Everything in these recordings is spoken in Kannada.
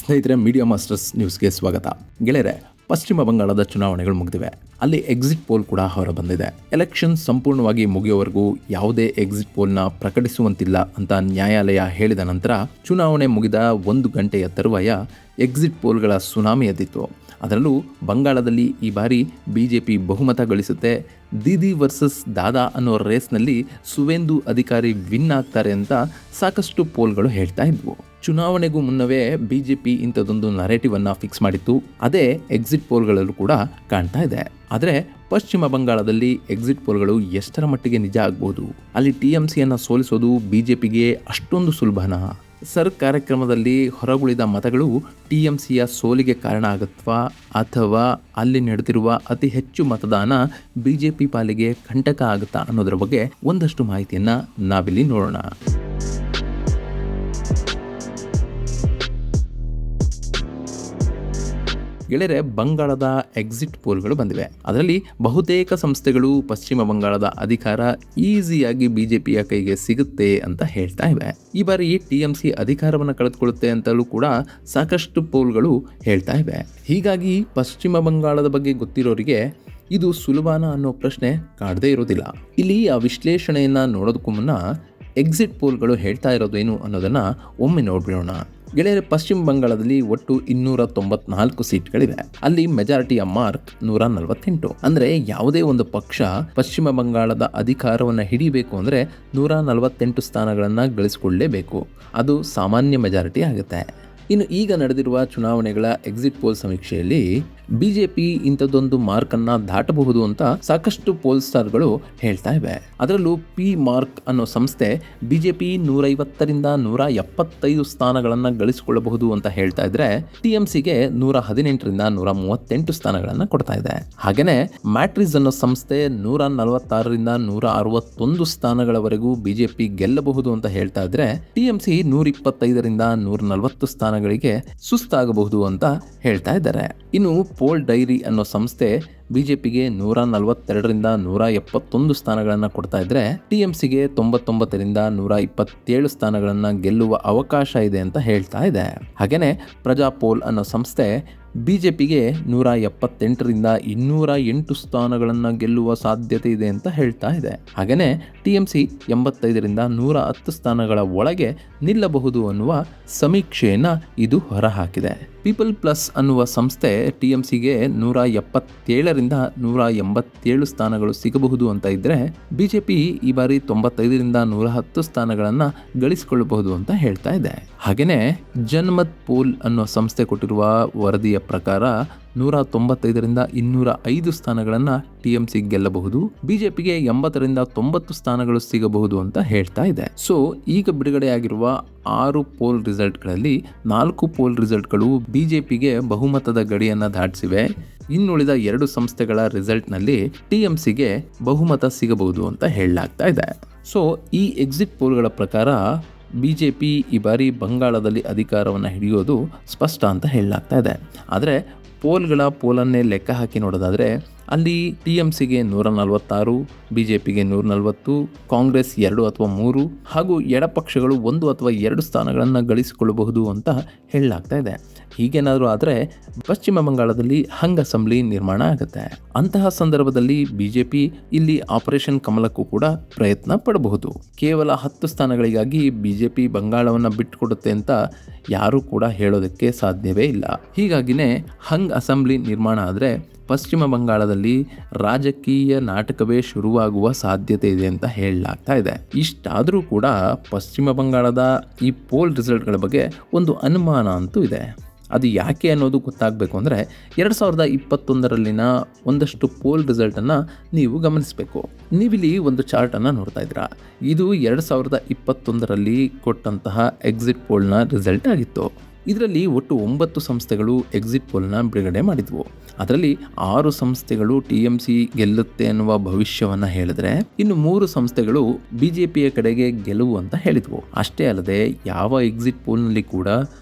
ಸ್ನೇಹಿತರೆ, ಮೀಡಿಯಾ ಮಾಸ್ಟರ್ಸ್ ನ್ಯೂಸ್ಗೆ ಸ್ವಾಗತ. ಗೆಳೆಯರೆ, ಪಶ್ಚಿಮ ಬಂಗಾಳದ ಚುನಾವಣೆಗಳು ಮುಗಿದಿವೆ. ಅಲ್ಲಿ ಎಕ್ಸಿಟ್ ಪೋಲ್ ಕೂಡ ಹೊರ ಬಂದಿದೆ. ಎಲೆಕ್ಷನ್ ಸಂಪೂರ್ಣವಾಗಿ ಮುಗಿಯುವವರೆಗೂ ಯಾವುದೇ ಎಕ್ಸಿಟ್ ಪೋಲ್ನ ಪ್ರಕಟಿಸುವಂತಿಲ್ಲ ಅಂತ ನ್ಯಾಯಾಲಯ ಹೇಳಿದ ನಂತರ ಚುನಾವಣೆ ಮುಗಿದ 1 ಗಂಟೆಯ ತರುವಾಯ ಎಕ್ಸಿಟ್ ಪೋಲ್ಗಳ ಸುನಾಮಿ ಎದ್ದಿತ್ತು. ಅದರಲ್ಲೂ ಬಂಗಾಳದಲ್ಲಿ ಈ ಬಾರಿ ಬಿಜೆಪಿ ಬಹುಮತ ಗಳಿಸುತ್ತೆ. ದೀದಿ ವರ್ಸಸ್ ದಾದಾ ಅನ್ನೋ ರೇಸ್ನಲ್ಲಿ ಸುವೇಂದು ಅಧಿಕಾರಿ ವಿನ್ ಆಗ್ತಾರೆ ಅಂತ ಸಾಕಷ್ಟು ಪೋಲ್ಗಳು ಹೇಳ್ತಾ ಇದ್ವು. ಚುನಾವಣೆಗೂ ಮುನ್ನವೇ ಬಿಜೆಪಿ ಇಂಥದ್ದೊಂದು ನರೇಟಿವ್ ಅನ್ನ ಫಿಕ್ಸ್ ಮಾಡಿತ್ತು. ಅದೇ ಎಕ್ಸಿಟ್ ಪೋಲ್ಗಳಲ್ಲೂ ಕೂಡ ಕಾಣ್ತಾ ಇದೆ. ಆದರೆ ಪಶ್ಚಿಮ ಬಂಗಾಳದಲ್ಲಿ ಎಕ್ಸಿಟ್ ಪೋಲ್ಗಳು ಎಷ್ಟರ ಮಟ್ಟಿಗೆ ನಿಜ ಆಗ್ಬೋದು? ಅಲ್ಲಿ ಟಿಎಂಸಿಯನ್ನು ಸೋಲಿಸೋದು ಬಿಜೆಪಿಗೆ ಅಷ್ಟೊಂದು ಸುಲಭನಾ? ಸರ್ ಕಾರ್ಯಕ್ರಮದಲ್ಲಿ ಹೊರಗುಳಿದ ಮತಗಳು ಟಿಎಂಸಿಯ ಸೋಲಿಗೆ ಕಾರಣ ಆಗುತ್ವಾ, ಅಥವಾ ಅಲ್ಲಿ ನಡೆದಿರುವ ಅತಿ ಹೆಚ್ಚು ಮತದಾನ ಬಿಜೆಪಿ ಪಾಲಿಗೆ ಕಂಟಕ ಆಗುತ್ತಾ ಅನ್ನೋದರ ಬಗ್ಗೆ ಒಂದಷ್ಟು ಮಾಹಿತಿಯನ್ನ ನಾವಿಲ್ಲಿ ನೋಡೋಣ. ಗೆಳೆಯರೆ, ಬಂಗಾಳದ ಎಕ್ಸಿಟ್ ಪೋಲ್ಗಳು ಬಂದಿವೆ. ಅದರಲ್ಲಿ ಬಹುತೇಕ ಸಂಸ್ಥೆಗಳು ಪಶ್ಚಿಮ ಬಂಗಾಳದ ಅಧಿಕಾರ ಈಸಿಯಾಗಿ ಬಿಜೆಪಿಯ ಕೈಗೆ ಸಿಗುತ್ತೆ ಅಂತ ಹೇಳ್ತಾ ಇವೆ. ಈ ಬಾರಿ ಟಿಎಂಸಿ ಅಧಿಕಾರವನ್ನು ಕಳೆದುಕೊಳ್ಳುತ್ತೆ ಅಂತಲೂ ಕೂಡ ಸಾಕಷ್ಟು ಪೋಲ್ಗಳು ಹೇಳ್ತಾ ಇವೆ. ಹೀಗಾಗಿ ಪಶ್ಚಿಮ ಬಂಗಾಳದ ಬಗ್ಗೆ ಗೊತ್ತಿರೋರಿಗೆ ಇದು ಸುಲಭಾನ ಅನ್ನೋ ಪ್ರಶ್ನೆ ಕಾಡದೇ ಇರೋದಿಲ್ಲ. ಇಲ್ಲಿ ಆ ವಿಶ್ಲೇಷಣೆಯನ್ನ ನೋಡೋದಕ್ಕೂ ಮುನ್ನ ಎಕ್ಸಿಟ್ ಪೋಲ್ಗಳು ಹೇಳ್ತಾ ಇರೋದೇನು ಅನ್ನೋದನ್ನ ಒಮ್ಮೆ ನೋಡ್ಬಿಡೋಣ. ಗೆಳೆಯರೆ, ಪಶ್ಚಿಮ ಬಂಗಾಳದಲ್ಲಿ ಒಟ್ಟು 294 ಸೀಟ್ಗಳಿವೆ. ಅಲ್ಲಿ ಮೆಜಾರಿಟಿಯ ಮಾರ್ಕ್ 148. ಅಂದ್ರೆ ಯಾವುದೇ ಒಂದು ಪಕ್ಷ ಪಶ್ಚಿಮ ಬಂಗಾಳದ ಅಧಿಕಾರವನ್ನು ಹಿಡಿಬೇಕು ಅಂದ್ರೆ 148 ಸ್ಥಾನಗಳನ್ನ ಗಳಿಸಿಕೊಳ್ಳಲೇಬೇಕು. ಅದು ಸಾಮಾನ್ಯ ಮೆಜಾರಿಟಿ ಆಗುತ್ತೆ. ಇನ್ನು ಈಗ ನಡೆದಿರುವ ಚುನಾವಣೆಗಳ ಎಕ್ಸಿಟ್ ಪೋಲ್ ಸಮೀಕ್ಷೆಯಲ್ಲಿ ಬಿಜೆಪಿ ಇಂಥದ್ದೊಂದು ಮಾರ್ಕ್ ಅನ್ನ ದಾಟಬಹುದು ಅಂತ ಸಾಕಷ್ಟು ಪೋಲ್ ಸ್ಟಾರ್ಗಳು ಹೇಳ್ತಾ ಇವೆ. ಅದರಲ್ಲೂ ಪಿ ಮಾರ್ಕ್ ಅನ್ನೋ ಸಂಸ್ಥೆ ಬಿಜೆಪಿ 150ರಿಂದ 175 ಸ್ಥಾನಗಳನ್ನ ಗಳಿಸಿಕೊಳ್ಳಬಹುದು ಅಂತ ಹೇಳ್ತಾ ಇದ್ರೆ, ಟಿಎಂಸಿಗೆ 118ರಿಂದ 138 ಸ್ಥಾನಗಳನ್ನ ಕೊಡ್ತಾ ಇದೆ. ಹಾಗೇನೆ ಮ್ಯಾಟ್ರಿಸ್ ಅನ್ನೋ ಸಂಸ್ಥೆ 146ರಿಂದ 161 ಸ್ಥಾನಗಳವರೆಗೂ ಬಿಜೆಪಿ ಗೆಲ್ಲಬಹುದು ಅಂತ ಹೇಳ್ತಾ ಇದ್ರೆ, ಟಿಎಂಸಿ 125ರಿಂದ 140 ಸ್ಥಾನಗಳಿಗೆ ಸುಸ್ತಾಗಬಹುದು ಅಂತ ಹೇಳ್ತಾ ಇದ್ದಾರೆ. ಇನ್ನು ಪೋಲ್ ಡೈರಿ ಅನ್ನೋ ಸಂಸ್ಥೆ ಬಿಜೆಪಿಗೆ 142ರಿಂದ 171 ಸ್ಥಾನಗಳನ್ನು ಕೊಡ್ತಾ ಇದ್ರೆ, ಟಿಎಂಸಿಗೆ 99ರಿಂದ 127 ಸ್ಥಾನಗಳನ್ನು ಗೆಲ್ಲುವ ಅವಕಾಶ ಇದೆ ಅಂತ ಹೇಳ್ತಾ ಇದೆ. ಹಾಗೇನೆ ಪ್ರಜಾಪೋಲ್ ಅನ್ನೋ ಸಂಸ್ಥೆ ಬಿಜೆಪಿಗೆ 178ರಿಂದ 208 ಸ್ಥಾನಗಳನ್ನು ಗೆಲ್ಲುವ ಸಾಧ್ಯತೆ ಇದೆ ಅಂತ ಹೇಳ್ತಾ ಇದೆ. ಹಾಗೇನೆ ಟಿಎಂಸಿ 85ರಿಂದ 110 ಸ್ಥಾನಗಳ ಒಳಗೆ ನಿಲ್ಲಬಹುದು ಅನ್ನುವ ಸಮೀಕ್ಷೆಯನ್ನ ಇದು ಹೊರಹಾಕಿದೆ. ಪೀಪಲ್ ಪ್ಲಸ್ ಅನ್ನುವ ಸಂಸ್ಥೆ ಟಿಎಂಸಿಗೆ 177ರಿಂದ 187 ಸ್ಥಾನಗಳು ಸಿಗಬಹುದು ಅಂತ ಇದ್ರೆ, ಬಿಜೆಪಿ ಈ ಬಾರಿ 95ರಿಂದ 110 ಸ್ಥಾನಗಳನ್ನ ಗಳಿಸಿಕೊಳ್ಳಬಹುದು ಅಂತ ಹೇಳ್ತಾ ಇದೆ. ಹಾಗೇನೆ ಜನಮತ್ ಪೋಲ್ ಅನ್ನೋ ಸಂಸ್ಥೆ ಕೊಟ್ಟಿರುವ ವರದಿಯ ಪ್ರಕಾರ 195ರಿಂದ 205 ಸ್ಥಾನಗಳನ್ನ ಟಿಎಂಸಿ ಗೆಲ್ಲಬಹುದು. ಬಿಜೆಪಿಗೆ 80ರಿಂದ 90 ಸ್ಥಾನಗಳು ಸಿಗಬಹುದು ಅಂತ ಹೇಳ್ತಾ ಇದೆ. ಸೊ ಈಗ ಬಿಡುಗಡೆಯಾಗಿರುವ 6 ಪೋಲ್ ರಿಸಲ್ಟ್ಗಳಲ್ಲಿ 4 ಪೋಲ್ ರಿಸಲ್ಟ್ಗಳು ಬಿಜೆಪಿಗೆ ಬಹುಮತದ ಗಡಿಯನ್ನ ದಾಟಿಸಿವೆ. ಇನ್ನುಳಿದ 2 ಸಂಸ್ಥೆಗಳ ರಿಸಲ್ಟ್ನಲ್ಲಿ ಟಿಎಂಸಿಗೆ ಬಹುಮತ ಸಿಗಬಹುದು ಅಂತ ಹೇಳಲಾಗ್ತಾ ಇದೆ. ಸೊ ಈ ಎಕ್ಸಿಟ್ ಪೋಲ್ಗಳ ಪ್ರಕಾರ ಬಿಜೆಪಿ ಈ ಬಾರಿ ಬಂಗಾಳದಲ್ಲಿ ಅಧಿಕಾರವನ್ನು ಹಿಡಿಯೋದು ಸ್ಪಷ್ಟ ಅಂತ ಹೇಳಲಾಗ್ತಾ ಇದೆ. ಆದರೆ ಪೋಲನ್ನೇ ಲೆಕ್ಕ ಹಾಕಿ ನೋಡೋದಾದರೆ ಅಲ್ಲಿ ಟಿಎಂಸಿಗೆ 146, ಬಿಜೆಪಿಗೆ 140, ಕಾಂಗ್ರೆಸ್ 2 ಅಥವಾ 3 ಹಾಗೂ ಎಡಪಕ್ಷಗಳು 1 ಅಥವಾ 2 ಸ್ಥಾನಗಳನ್ನು ಗಳಿಸಿಕೊಳ್ಳಬಹುದು ಅಂತ ಹೇಳಲಾಗ್ತಾ ಇದೆ. ಹೀಗೇನಾದರೂ ಆದರೆ ಪಶ್ಚಿಮ ಬಂಗಾಳದಲ್ಲಿ ಹಂಗ್ ಅಸೆಂಬ್ಲಿ ನಿರ್ಮಾಣ ಆಗುತ್ತೆ. ಅಂತಹ ಸಂದರ್ಭದಲ್ಲಿ ಬಿಜೆಪಿ ಇಲ್ಲಿ ಆಪರೇಷನ್ ಕಮಲಕ್ಕೂ ಕೂಡ ಪ್ರಯತ್ನ ಪಡಬಹುದು. ಕೇವಲ 10 ಸ್ಥಾನಗಳಿಗಾಗಿ ಬಿಜೆಪಿ ಬಂಗಾಳವನ್ನು ಬಿಟ್ಟುಕೊಡುತ್ತೆ ಅಂತ ಯಾರೂ ಕೂಡ ಹೇಳೋದಕ್ಕೆ ಸಾಧ್ಯವೇ ಇಲ್ಲ. ಹೀಗಾಗಿನೇ ಹಂಗ್ ಅಸೆಂಬ್ಲಿ ನಿರ್ಮಾಣ ಆದರೆ ಪಶ್ಚಿಮ ಬಂಗಾಳದಲ್ಲಿ ರಾಜಕೀಯ ನಾಟಕವೇ ಶುರುವಾಗುವ ಸಾಧ್ಯತೆ ಇದೆ ಅಂತ ಹೇಳಲಾಗ್ತಾ ಇದೆ. ಇಷ್ಟಾದರೂ ಕೂಡ ಪಶ್ಚಿಮ ಬಂಗಾಳದ ಈ ಪೋಲ್ ರಿಸಲ್ಟ್ಗಳ ಬಗ್ಗೆ ಒಂದು ಅನುಮಾನ ಅಂತೂ ಇದೆ. ಅದು ಯಾಕೆ ಅನ್ನೋದು ಗೊತ್ತಾಗಬೇಕು ಅಂದರೆ 2021ರಲ್ಲಿನ ಒಂದಷ್ಟು ಪೋಲ್ ರಿಸಲ್ಟನ್ನು ನೀವು ಗಮನಿಸಬೇಕು. ನೀವಿಲ್ಲಿ ಒಂದು ಚಾರ್ಟನ್ನು ನೋಡ್ತಾ ಇದ್ದೀರಾ. ಇದು 2021ರಲ್ಲಿ ಕೊಟ್ಟಂತಹ ಎಕ್ಸಿಟ್ ಪೋಲ್ನ ರಿಸಲ್ಟ್ ಆಗಿತ್ತು. ಇದರಲ್ಲಿ ಒಟ್ಟು 9 ಸಂಸ್ಥೆಗಳು ಎಕ್ಸಿಟ್ ಪೋಲ್ನ ಬಿಡುಗಡೆ ಮಾಡಿದ್ವು. ಅದರಲ್ಲಿ 6 ಸಂಸ್ಥೆಗಳು ಟಿಎಂಸಿ ಗೆಲ್ಲುತ್ತೆ ಅನ್ನುವ ಭವಿಷ್ಯವನ್ನು ಹೇಳಿದ್ರೆ, ಇನ್ನು 3 ಸಂಸ್ಥೆಗಳು ಬಿಜೆಪಿಯ ಕಡೆಗೆ ಗೆಲುವು ಅಂತ ಹೇಳಿದ್ವು. ಅಷ್ಟೇ ಅಲ್ಲದೆ ಯಾವ ಎಕ್ಸಿಟ್ ಪೋಲ್ನಲ್ಲಿ ಕೂಡ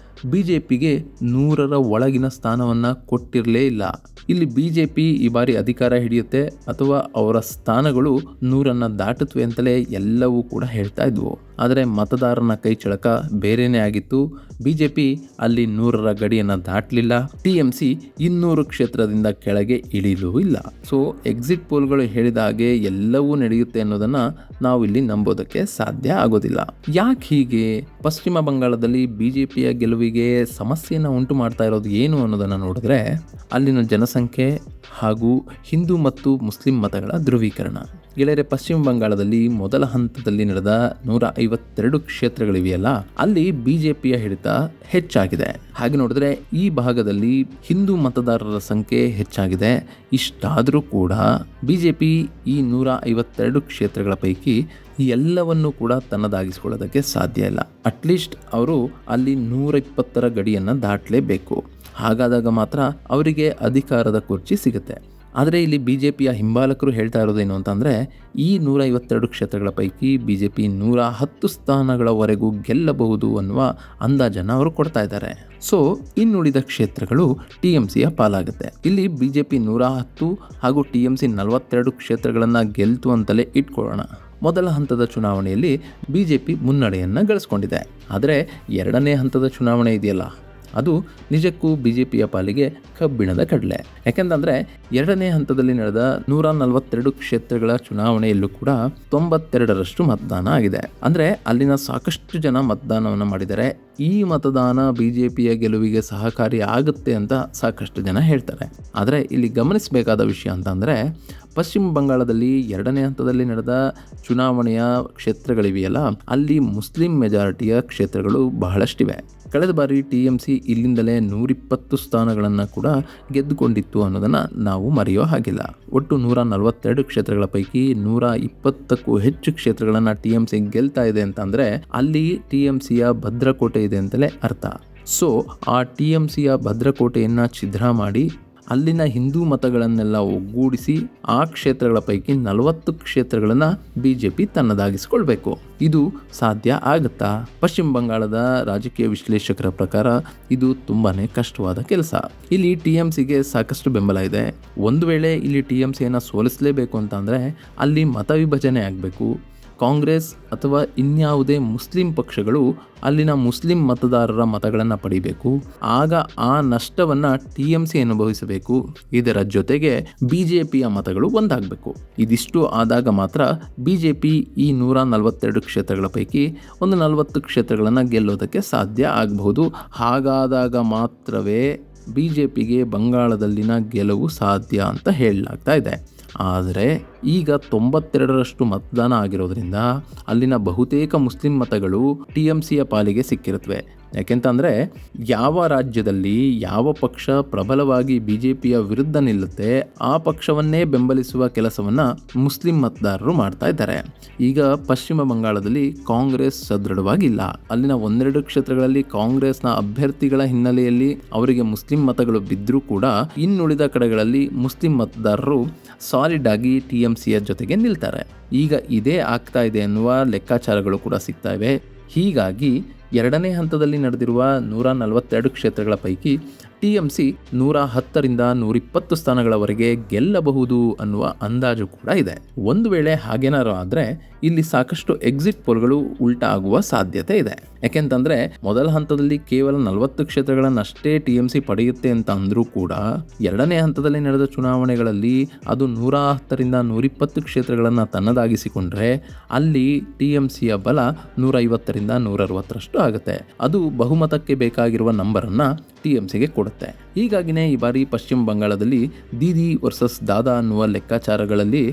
ಬಿಜೆಪಿಗೆ 100ರ ಒಳಗಿನ ಸ್ಥಾನವನ್ನು ಕೊಟ್ಟಿರಲೇ ಇಲ್ಲ. ಇಲ್ಲಿ ಬಿಜೆಪಿ ಈ ಬಾರಿ ಅಧಿಕಾರ ಹಿಡಿಯುತ್ತೆ ಅಥವಾ ಅವರ ಸ್ಥಾನಗಳು 100ನ್ನು ದಾಟುತ್ತವೆ ಅಂತಲೇ ಎಲ್ಲವೂ ಕೂಡ ಹೇಳ್ತಾ ಇದ್ವು. ಆದರೆ ಮತದಾರನ ಕೈ ಚಳಕ ಬೇರೆಯೇ ಆಗಿತ್ತು. ಬಿಜೆಪಿ ಅಲ್ಲಿ 100ರ ಗಡಿಯನ್ನು ದಾಟಲಿಲ್ಲ. ಟಿಎಂಸಿ 200 ಕ್ಷೇತ್ರದಿಂದ ಕೆಳಗೆ ಇಳಿಲೂ ಇಲ್ಲ. ಸೊ ಎಕ್ಸಿಟ್ ಪೋಲ್ಗಳು ಹೇಳಿದ ಹಾಗೆ ಎಲ್ಲವೂ ನಡೆಯುತ್ತೆ ಅನ್ನೋದನ್ನ ನಾವು ಇಲ್ಲಿ ನಂಬೋದಕ್ಕೆ ಸಾಧ್ಯ ಆಗೋದಿಲ್ಲ. ಯಾಕೆ ಹೀಗೆ? ಪಶ್ಚಿಮ ಬಂಗಾಳದಲ್ಲಿ ಬಿಜೆಪಿಯ ಗೆಲುವಿಗೆ ಸಮಸ್ಯೆಯನ್ನು ಉಂಟು ಮಾಡ್ತಾ ಇರೋದು ಏನು ಅನ್ನೋದನ್ನು ನೋಡಿದ್ರೆ ಅಲ್ಲಿನ ಜನಸಂಖ್ಯೆ ಹಾಗೂ ಹಿಂದೂ ಮತ್ತು ಮುಸ್ಲಿಂ ಮತಗಳ ಧ್ರುವೀಕರಣ. ಗೆಳೆಯರೆ, ಪಶ್ಚಿಮ ಬಂಗಾಳದಲ್ಲಿ ಮೊದಲ ಹಂತದಲ್ಲಿ ನಡೆದ 152 ಕ್ಷೇತ್ರಗಳಿವೆಯಲ್ಲ, ಅಲ್ಲಿ ಬಿಜೆಪಿಯ ಹಿಡಿತ ಹೆಚ್ಚಾಗಿದೆ. ಹಾಗೆ ನೋಡಿದ್ರೆ ಈ ಭಾಗದಲ್ಲಿ ಹಿಂದೂ ಮತದಾರರ ಸಂಖ್ಯೆ ಹೆಚ್ಚಾಗಿದೆ. ಇಷ್ಟಾದರೂ ಕೂಡ ಬಿಜೆಪಿ ಈ 152 ಕ್ಷೇತ್ರಗಳ ಪೈಕಿ ಎಲ್ಲವನ್ನೂ ಕೂಡ ತನ್ನದಾಗಿಸಿಕೊಳ್ಳೋದಕ್ಕೆ ಸಾಧ್ಯ ಇಲ್ಲ. ಅಟ್ಲೀಸ್ಟ್ ಅವರು ಅಲ್ಲಿ 120ರ ಗಡಿಯನ್ನು ದಾಟಲೇಬೇಕು. ಹಾಗಾದಾಗ ಮಾತ್ರ ಅವರಿಗೆ ಅಧಿಕಾರದ ಕುರ್ಚಿ ಸಿಗುತ್ತೆ. ಆದರೆ ಇಲ್ಲಿ ಬಿಜೆಪಿಯ ಹಿಂಬಾಲಕರು ಹೇಳ್ತಾ ಇರೋದೇನು ಅಂತಂದರೆ, ಈ 152 ಕ್ಷೇತ್ರಗಳ ಪೈಕಿ ಬಿಜೆಪಿ 110 ಸ್ಥಾನಗಳವರೆಗೂ ಗೆಲ್ಲಬಹುದು ಅನ್ನುವ ಅಂದಾಜನ್ನು ಅವರು ಕೊಡ್ತಾ ಇದ್ದಾರೆ. ಸೊ ಇನ್ನುಳಿದ ಕ್ಷೇತ್ರಗಳು ಟಿಎಂಸಿಯ ಪಾಲಾಗುತ್ತೆ. ಇಲ್ಲಿ ಬಿಜೆಪಿ 110 ಹಾಗೂ ಟಿಎಂಸಿ 42 ಕ್ಷೇತ್ರಗಳನ್ನು ಗೆಲ್ತು ಅಂತಲೇ ಇಟ್ಕೊಳ್ಳೋಣ. ಮೊದಲ ಹಂತದ ಚುನಾವಣೆಯಲ್ಲಿ ಬಿಜೆಪಿ ಮುನ್ನಡೆಯನ್ನು ಗಳಿಸ್ಕೊಂಡಿದೆ. ಆದರೆ ಎರಡನೇ ಹಂತದ ಚುನಾವಣೆ ಇದೆಯಲ್ಲ, ಅದು ನಿಜಕ್ಕೂ ಬಿಜೆಪಿಯ ಪಾಲಿಗೆ ಕಬ್ಬಿಣದ ಕಡಲೆ. ಯಾಕೆಂತಂದರೆ ಎರಡನೇ ಹಂತದಲ್ಲಿ ನಡೆದ 142 ಕ್ಷೇತ್ರಗಳ ಚುನಾವಣೆಯಲ್ಲೂ ಕೂಡ 92ರಷ್ಟು ಮತದಾನ ಆಗಿದೆ. ಅಂದರೆ ಅಲ್ಲಿನ ಸಾಕಷ್ಟು ಜನ ಮತದಾನವನ್ನು ಮಾಡಿದ್ದಾರೆ. ಈ ಮತದಾನ ಬಿಜೆಪಿಯ ಗೆಲುವಿಗೆ ಸಹಕಾರಿ ಆಗುತ್ತೆ ಅಂತ ಸಾಕಷ್ಟು ಜನ ಹೇಳ್ತಾರೆ. ಆದರೆ ಇಲ್ಲಿ ಗಮನಿಸಬೇಕಾದ ವಿಷಯ ಅಂತಂದರೆ, ಪಶ್ಚಿಮ ಬಂಗಾಳದಲ್ಲಿ ಎರಡನೇ ಹಂತದಲ್ಲಿ ನಡೆದ ಚುನಾವಣೆಯ ಕ್ಷೇತ್ರಗಳಿವೆಯಲ್ಲ, ಅಲ್ಲಿ ಮುಸ್ಲಿಂ ಮೆಜಾರಿಟಿಯ ಕ್ಷೇತ್ರಗಳು ಬಹಳಷ್ಟಿವೆ. ಕಳೆದ ಬಾರಿ ಟಿಎಂಸಿ ಇಲ್ಲಿಂದಲೇ 120 ಸ್ಥಾನಗಳನ್ನು ಕೂಡ ಗೆದ್ದುಕೊಂಡಿತ್ತು ಅನ್ನೋದನ್ನು ನಾವು ಮರೆಯೋ ಹಾಗಿಲ್ಲ. ಒಟ್ಟು 142 ಕ್ಷೇತ್ರಗಳ ಪೈಕಿ 120ಕ್ಕೂ ಹೆಚ್ಚು ಕ್ಷೇತ್ರಗಳನ್ನು ಟಿಎಂಸಿ ಗೆಲ್ತಾ ಇದೆ ಅಂತಂದರೆ ಅಲ್ಲಿ ಟಿಎಂಸಿಯ ಭದ್ರಕೋಟೆ ಇದೆ ಅಂತಲೇ ಅರ್ಥ. ಸೊ ಆ ಟಿಎಂಸಿಯ ಭದ್ರಕೋಟೆಯನ್ನು ಛಿದ್ರ ಮಾಡಿ ಅಲ್ಲಿನ ಹಿಂದೂ ಮತಗಳನ್ನೆಲ್ಲ ಒಗ್ಗೂಡಿಸಿ ಆ ಕ್ಷೇತ್ರಗಳ ಪೈಕಿ 40 ಕ್ಷೇತ್ರಗಳನ್ನು ಬಿಜೆಪಿ ತನ್ನದಾಗಿಸಿಕೊಳ್ಬೇಕು. ಇದು ಸಾಧ್ಯ ಆಗುತ್ತಾ? ಪಶ್ಚಿಮ ಬಂಗಾಳದ ರಾಜಕೀಯ ವಿಶ್ಲೇಷಕರ ಪ್ರಕಾರ ಇದು ತುಂಬಾನೇ ಕಷ್ಟವಾದ ಕೆಲಸ. ಇಲ್ಲಿ ಟಿಎಂಸಿಗೆ ಸಾಕಷ್ಟು ಬೆಂಬಲ ಇದೆ. ಒಂದು ವೇಳೆ ಇಲ್ಲಿ ಟಿಎಂಸಿಯನ್ನು ಸೋಲಿಸಲೇಬೇಕು ಅಂತಂದರೆ ಅಲ್ಲಿ ಮತ ವಿಭಜನೆ ಆಗಬೇಕು. ಕಾಂಗ್ರೆಸ್ ಅಥವಾ ಇನ್ಯಾವುದೇ ಮುಸ್ಲಿಂ ಪಕ್ಷಗಳು ಅಲ್ಲಿನ ಮುಸ್ಲಿಂ ಮತದಾರರ ಮತಗಳನ್ನು ಪಡಿಬೇಕು. ಆಗ ಆ ನಷ್ಟವನ್ನು ಟಿಎಂಸಿ ಅನುಭವಿಸಬೇಕು. ಇದರ ಜೊತೆಗೆ ಬಿಜೆಪಿಯ ಮತಗಳು ಒಂದಾಗಬೇಕು. ಇದಿಷ್ಟು ಆದಾಗ ಮಾತ್ರ ಬಿಜೆಪಿ ಈ 142 ಕ್ಷೇತ್ರಗಳ ಪೈಕಿ ಒಂದು 40 ಕ್ಷೇತ್ರಗಳನ್ನು ಗೆಲ್ಲೋದಕ್ಕೆ ಸಾಧ್ಯ ಆಗಬಹುದು. ಹಾಗಾದಾಗ ಮಾತ್ರವೇ ಬಿಜೆಪಿಗೆ ಬಂಗಾಳದಲ್ಲಿನ ಗೆಲುವು ಸಾಧ್ಯ ಅಂತ ಹೇಳಲಾಗ್ತಾ ಇದೆ. ಆದರೆ ಈಗ 92ರಷ್ಟು ಮತದಾನ ಆಗಿರೋದ್ರಿಂದ ಅಲ್ಲಿನ ಬಹುತೇಕ ಮುಸ್ಲಿಂ ಮತಗಳು ಟಿಎಂಸಿಯ ಪಾಲಿಗೆ ಸಿಕ್ಕಿರುತ್ತವೆ. ಯಾಕೆಂತಂದರೆ ಯಾವ ರಾಜ್ಯದಲ್ಲಿ ಯಾವ ಪಕ್ಷ ಪ್ರಬಲವಾಗಿ ಬಿಜೆಪಿಯ ವಿರುದ್ಧ ನಿಲ್ಲುತ್ತೆ ಆ ಪಕ್ಷವನ್ನೇ ಬೆಂಬಲಿಸುವ ಕೆಲಸವನ್ನು ಮುಸ್ಲಿಂ ಮತದಾರರು ಮಾಡ್ತಾ ಇದ್ದಾರೆ. ಈಗ ಪಶ್ಚಿಮ ಬಂಗಾಳದಲ್ಲಿ ಕಾಂಗ್ರೆಸ್ ಸದೃಢವಾಗಿಲ್ಲ. ಅಲ್ಲಿನ ಒಂದೆರಡು ಕ್ಷೇತ್ರಗಳಲ್ಲಿ ಕಾಂಗ್ರೆಸ್ನ ಅಭ್ಯರ್ಥಿಗಳ ಹಿನ್ನೆಲೆಯಲ್ಲಿ ಅವರಿಗೆ ಮುಸ್ಲಿಂ ಮತಗಳು ಬಿದ್ದರೂ ಕೂಡ ಇನ್ನುಳಿದ ಕಡೆಗಳಲ್ಲಿ ಮುಸ್ಲಿಂ ಮತದಾರರು ಸಾಲಿಡ್ ಆಗಿ ಟಿಎಂಸಿಯ ಜೊತೆಗೆ ನಿಲ್ತಾರೆ. ಈಗ ಇದೇ ಆಗ್ತಾ ಇದೆ ಎನ್ನುವ ಲೆಕ್ಕಾಚಾರಗಳು ಕೂಡ ಸಿಗ್ತಾ ಇವೆ. ಹೀಗಾಗಿ ಎರಡನೇ ಹಂತದಲ್ಲಿ ನಡೆದಿರುವ 142 ಕ್ಷೇತ್ರಗಳ ಪೈಕಿ ಟಿಎಂಸಿ 110ರಿಂದ 120 ಸ್ಥಾನಗಳವರೆಗೆ ಗೆಲ್ಲಬಹುದು ಅನ್ನುವ ಅಂದಾಜು ಕೂಡ ಇದೆ. ಒಂದು ವೇಳೆ ಹಾಗೇನಾರು ಆದರೆ ಇಲ್ಲಿ ಸಾಕಷ್ಟು ಎಕ್ಸಿಟ್ ಪೋಲ್ಗಳು ಉಲ್ಟಾ ಆಗುವ ಸಾಧ್ಯತೆ ಇದೆ. ಯಾಕೆಂತಂದರೆ ಮೊದಲ ಹಂತದಲ್ಲಿ ಕೇವಲ 40 ಕ್ಷೇತ್ರಗಳನ್ನಷ್ಟೇ ಟಿಎಂಸಿ ಪಡೆಯುತ್ತೆ ಅಂತ ಅಂದರೂ ಕೂಡ ಎರಡನೇ ಹಂತದಲ್ಲಿ ನಡೆದ ಚುನಾವಣೆಗಳಲ್ಲಿ ಅದು 110ರಿಂದ 120 ಕ್ಷೇತ್ರಗಳನ್ನು ತನ್ನದಾಗಿಸಿಕೊಂಡ್ರೆ ಅಲ್ಲಿ ಟಿಎಂಸಿಯ ಬಲ 150ರಿಂದ 160ರಷ್ಟು ಆಗುತ್ತೆ. ಅದು ಬಹುಮತಕ್ಕೆ ಬೇಕಾಗಿರುವ ನಂಬರನ್ನು ಟಿಎಂಸಿಗೆ ಕೊಡುತ್ತೆ. ಹೀಗಾಗಿನೇ ಈ ಬಾರಿ ಪಶ್ಚಿಮ ಬಂಗಾಳದಲ್ಲಿ ದೀದಿ ವರ್ಸಸ್ ದಾದಾ ಅನ್ನುವ ಲೆಕ್ಕಾಚಾರಗಳಲ್ಲಿ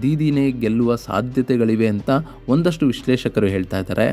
ದೀದಿನೇ ಗೆಲ್ಲುವ ಸಾಧ್ಯತೆಗಳಿವೆ ಅಂತ ಒಂದಷ್ಟು ವಿಶ್ಲೇಷಕರು ಹೇಳ್ತಾ ಇದ್ದಾರೆ.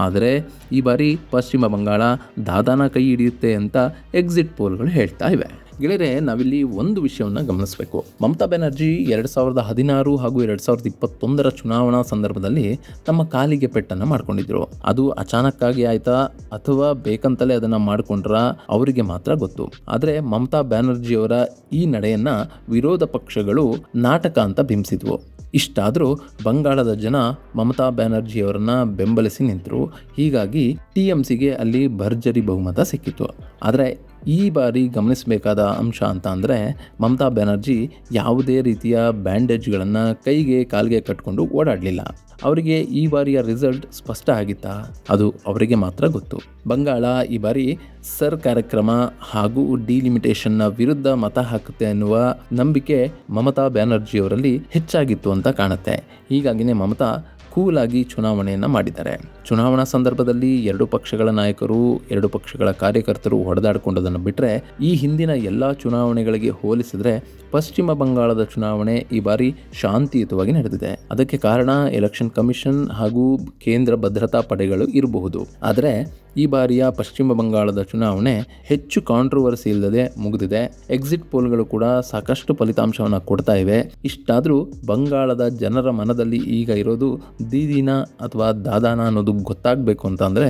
ಆದರೆ ಈ ಬಾರಿ ಪಶ್ಚಿಮ ಬಂಗಾಳ ದಾದಾನ ಕೈ ಹಿಡಿಯುತ್ತೆ ಅಂತ ಎಕ್ಸಿಟ್ ಪೋಲ್ಗಳು ಹೇಳ್ತಾ ಇವೆ. ಗೆಳೆಯರೆ, ನಾವಿಲ್ಲಿ ಒಂದು ವಿಷಯವನ್ನು ಗಮನಿಸಬೇಕು. ಮಮತಾ ಬ್ಯಾನರ್ಜಿ 2016 ಹಾಗೂ 2021ರ ಚುನಾವಣಾ ಸಂದರ್ಭದಲ್ಲಿ ತಮ್ಮ ಕಾಲಿಗೆ ಪೆಟ್ಟನ್ನು ಮಾಡ್ಕೊಂಡಿದ್ರು. ಅದು ಅಚಾನಕ್ಕಾಗಿ ಆಯ್ತಾ ಅಥವಾ ಬೇಕಂತಲೇ ಅದನ್ನು ಮಾಡ್ಕೊಂಡ್ರ ಅವರಿಗೆ ಮಾತ್ರ ಗೊತ್ತು. ಆದರೆ ಮಮತಾ ಬ್ಯಾನರ್ಜಿಯವರ ಈ ನಡೆಯನ್ನ ವಿರೋಧ ಪಕ್ಷಗಳು ನಾಟಕ ಅಂತ ಬಿಂಬಿಸಿದ್ವು. ಇಷ್ಟಾದರೂ ಬಂಗಾಳದ ಜನ ಮಮತಾ ಬ್ಯಾನರ್ಜಿಯವರನ್ನ ಬೆಂಬಲಿಸಿ ನಿಂತರು. ಹೀಗಾಗಿ TMCಗೆ ಅಲ್ಲಿ ಭರ್ಜರಿ ಬಹುಮತ ಸಿಕ್ಕಿತು. ಆದರೆ ಈ ಬಾರಿ ಗಮನಿಸಬೇಕಾದ ಅಂಶ ಅಂತ ಅಂದರೆ ಮಮತಾ ಬ್ಯಾನರ್ಜಿ ಯಾವುದೇ ರೀತಿಯ ಬ್ಯಾಂಡೇಜ್ಗಳನ್ನು ಕೈಗೆ ಕಾಲಿಗೆ ಕಟ್ಕೊಂಡು ಓಡಾಡಲಿಲ್ಲ. ಅವರಿಗೆ ಈ ಬಾರಿಯ ರಿಸಲ್ಟ್ ಸ್ಪಷ್ಟ ಆಗಿತ್ತಾ? ಅದು ಅವರಿಗೆ ಮಾತ್ರ ಗೊತ್ತು. ಬಂಗಾಳ ಈ ಬಾರಿ ಸರ್ ಕಾರ್ಯಕ್ರಮ ಹಾಗೂ ಡಿಲಿಮಿಟೇಷನ್ನ ವಿರುದ್ಧ ಮತ ಹಾಕುತ್ತೆ ಅನ್ನುವ ನಂಬಿಕೆ ಮಮತಾ ಬ್ಯಾನರ್ಜಿಯವರಲ್ಲಿ ಹೆಚ್ಚಾಗಿತ್ತು ಅಂತ ಕಾಣುತ್ತೆ. ಹೀಗಾಗಿನೇ ಮಮತಾ ಕೂಲಾಗಿ ಚುನಾವಣೆಯನ್ನು ಮಾಡಿದ್ದಾರೆ. ಚುನಾವಣಾ ಸಂದರ್ಭದಲ್ಲಿ ಎರಡು ಪಕ್ಷಗಳ ನಾಯಕರು, ಎರಡು ಪಕ್ಷಗಳ ಕಾರ್ಯಕರ್ತರು ಹೊಡೆದಾಡಿಕೊಂಡದನ್ನು ಬಿಟ್ಟರೆ ಈ ಹಿಂದಿನ ಎಲ್ಲ ಚುನಾವಣೆಗಳಿಗೆ ಹೋಲಿಸಿದರೆ ಪಶ್ಚಿಮ ಬಂಗಾಳದ ಚುನಾವಣೆ ಈ ಬಾರಿ ಶಾಂತಿಯುತವಾಗಿ ನಡೆದಿದೆ. ಅದಕ್ಕೆ ಕಾರಣ ಎಲೆಕ್ಷನ್ ಕಮಿಷನ್ ಹಾಗೂ ಕೇಂದ್ರ ಭದ್ರತಾ ಪಡೆಗಳು ಇರಬಹುದು. ಆದರೆ ಈ ಬಾರಿಯ ಪಶ್ಚಿಮ ಬಂಗಾಳದ ಚುನಾವಣೆ ಹೆಚ್ಚು ಕಾಂಟ್ರವರ್ಸಿ ಇಲ್ಲದೆ ಮುಗಿದಿದೆ. ಎಕ್ಸಿಟ್ ಪೋಲ್ಗಳು ಕೂಡ ಸಾಕಷ್ಟು ಫಲಿತಾಂಶವನ್ನು ಕೊಡ್ತಾ ಇವೆ. ಇಷ್ಟಾದರೂ ಬಂಗಾಳದ ಜನರ ಮನದಲ್ಲಿ ಈಗ ಇರೋದು ದೀದಿನ ಅಥವಾ ದಾದಾನ ಅನ್ನೋದು ಗೊತ್ತಾಗಬೇಕು ಅಂತಂದರೆ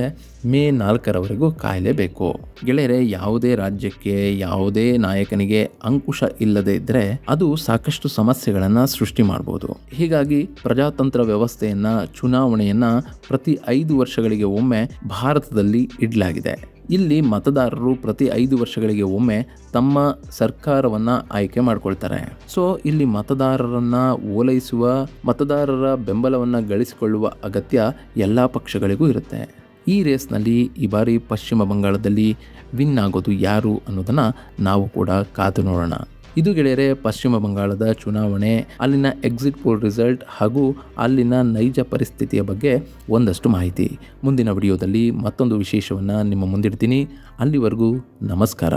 ಮೇ 4ರವರೆಗೂ ಕಾಯಲೇಬೇಕು. ಗೆಳೆಯರೆ, ಯಾವುದೇ ರಾಜ್ಯಕ್ಕೆ ಯಾವುದೇ ನಾಯಕನಿಗೆ ಅಂಕುಶ ಇಲ್ಲದೆ ಇದ್ದರೆ ಅದು ಸಾಕಷ್ಟು ಸಮಸ್ಯೆಗಳನ್ನು ಸೃಷ್ಟಿ ಮಾಡ್ಬೋದು. ಹೀಗಾಗಿ ಪ್ರಜಾತಂತ್ರ ವ್ಯವಸ್ಥೆಯನ್ನ, ಚುನಾವಣೆಯನ್ನ ಪ್ರತಿ 5 ವರ್ಷಗಳಿಗೆ ಒಮ್ಮೆ ಭಾರತದಲ್ಲಿ ಇಡಲಾಗಿದೆ. ಇಲ್ಲಿ ಮತದಾರರು ಪ್ರತಿ 5 ವರ್ಷಗಳಿಗೆ ಒಮ್ಮೆ ತಮ್ಮ ಸರ್ಕಾರವನ್ನು ಆಯ್ಕೆ ಮಾಡ್ಕೊಳ್ತಾರೆ. ಸೊ ಇಲ್ಲಿ ಮತದಾರರನ್ನ ಓಲೈಸುವ, ಮತದಾರರ ಬೆಂಬಲವನ್ನು ಗಳಿಸಿಕೊಳ್ಳುವ ಅಗತ್ಯ ಎಲ್ಲ ಪಕ್ಷಗಳಿಗೂ ಇರುತ್ತೆ. ಈ ರೇಸ್ನಲ್ಲಿ ಈ ಬಾರಿ ಪಶ್ಚಿಮ ಬಂಗಾಳದಲ್ಲಿ ವಿನ್ ಆಗೋದು ಯಾರು ಅನ್ನೋದನ್ನು ನಾವು ಕೂಡ ಕಾದು ನೋಡೋಣ. ಇದು ಗೆಳೆಯರೆ ಪಶ್ಚಿಮ ಬಂಗಾಳದ ಚುನಾವಣೆ, ಅಲ್ಲಿನ ಎಕ್ಸಿಟ್ ಪೋಲ್ ರಿಸಲ್ಟ್ ಹಾಗೂ ಅಲ್ಲಿನ ನೈಜ ಪರಿಸ್ಥಿತಿಯ ಬಗ್ಗೆ ಒಂದಷ್ಟು ಮಾಹಿತಿ. ಮುಂದಿನ ವಿಡಿಯೋದಲ್ಲಿ ಮತ್ತೊಂದು ವಿಶೇಷವನ್ನು ನಿಮ್ಮ ಮುಂದಿಡ್ತೀನಿ. ಅಲ್ಲಿವರೆಗೂ ನಮಸ್ಕಾರ.